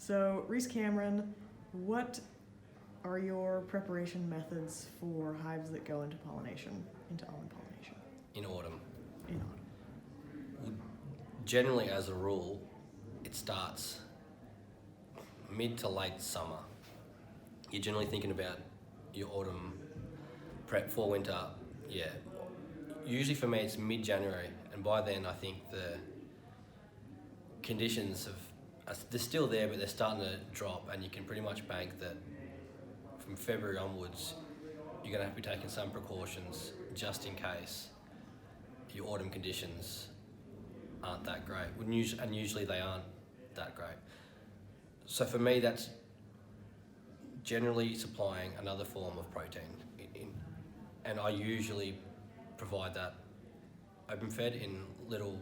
So, Reese Cameron, what are your preparation methods for hives that go into pollination, into almond pollination? In autumn. In autumn. Generally, as a rule, it starts mid to late summer. You're generally thinking about your autumn prep for winter. Yeah. Usually for me, it's mid-January, and by then I think the conditions they're still there, but they're starting to drop, and you can pretty much bank that from February onwards, you're going to have to be taking some precautions just in case your autumn conditions aren't that great, and usually they aren't that great. So for me, that's generally supplying another form of protein, and I usually provide that open fed in little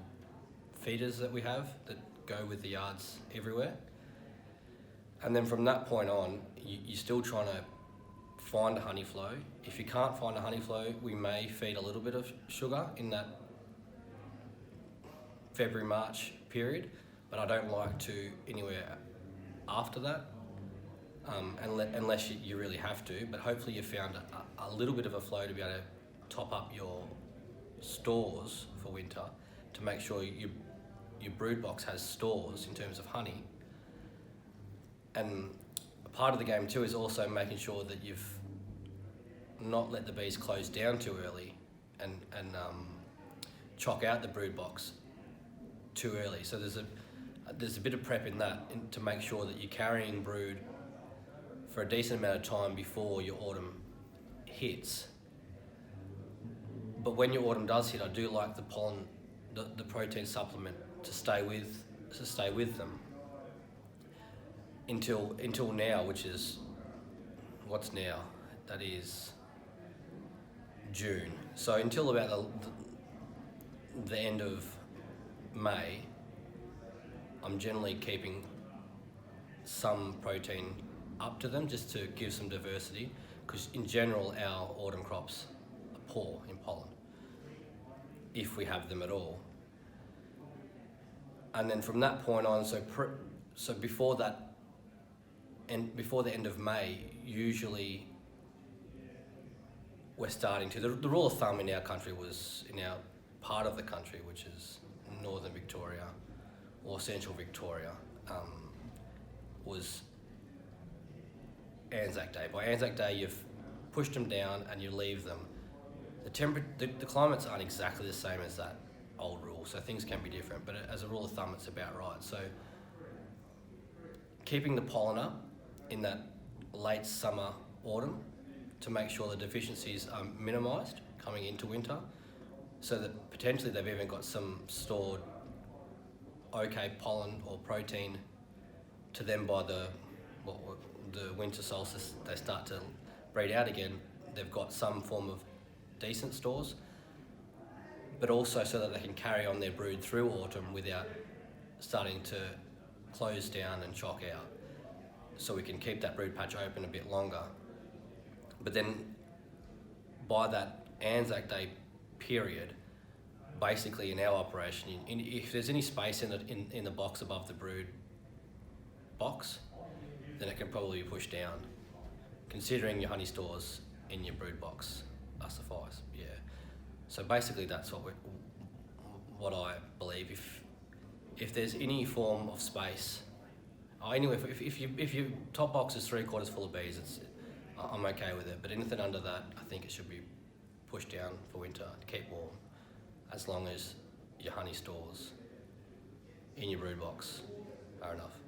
feeders that we have that go with the yards everywhere. And then from that point on, you're still trying to find a honey flow. If you can't find a honey flow, we may feed a little bit of sugar in that February, March period, but I don't like to anywhere after that, unless you really have to. But hopefully you found a little bit of a flow to be able to top up your stores for winter, to make sure your brood box has stores in terms of honey. And a part of the game too is also making sure that you've not let the bees close down too early and chock out the brood box too early. So there's a bit of prep in that to make sure that you're carrying brood for a decent amount of time before your autumn hits. But when your autumn does hit, I do like the pollen, the protein supplement to stay with them until now, which is what's now? That is June. So until about the end of May, I'm generally keeping some protein up to them just to give some diversity, because in general our autumn crops are poor in pollen, if we have them at all. And then from that point on, so before that, and before the end of May, usually we're starting to, the rule of thumb in our country was, in our part of the country, which is northern Victoria or central Victoria, was Anzac Day. By Anzac Day, you've pushed them down and you leave them. The climates aren't exactly the same as that old rule, so things can be different, but as a rule of thumb, it's about right. So keeping the pollen up in that late summer, autumn, to make sure the deficiencies are minimised coming into winter, so that potentially they've even got some stored okay pollen or protein to them by the winter solstice. They start to breed out again, they've got some form of decent stores, but also so that they can carry on their brood through autumn without starting to close down and chock out, so we can keep that brood patch open a bit longer. But then by that Anzac Day period, basically in our operation, if there's any space in the box above the brood box, then it can probably be pushed down, considering your honey stores in your brood box are suffice. Yeah. So basically that's what I believe. If there's any form of space, anyway, if your top box is 3/4 full of bees, I'm okay with it. But anything under that, I think it should be pushed down for winter to keep warm, as long as your honey stores in your brood box are enough.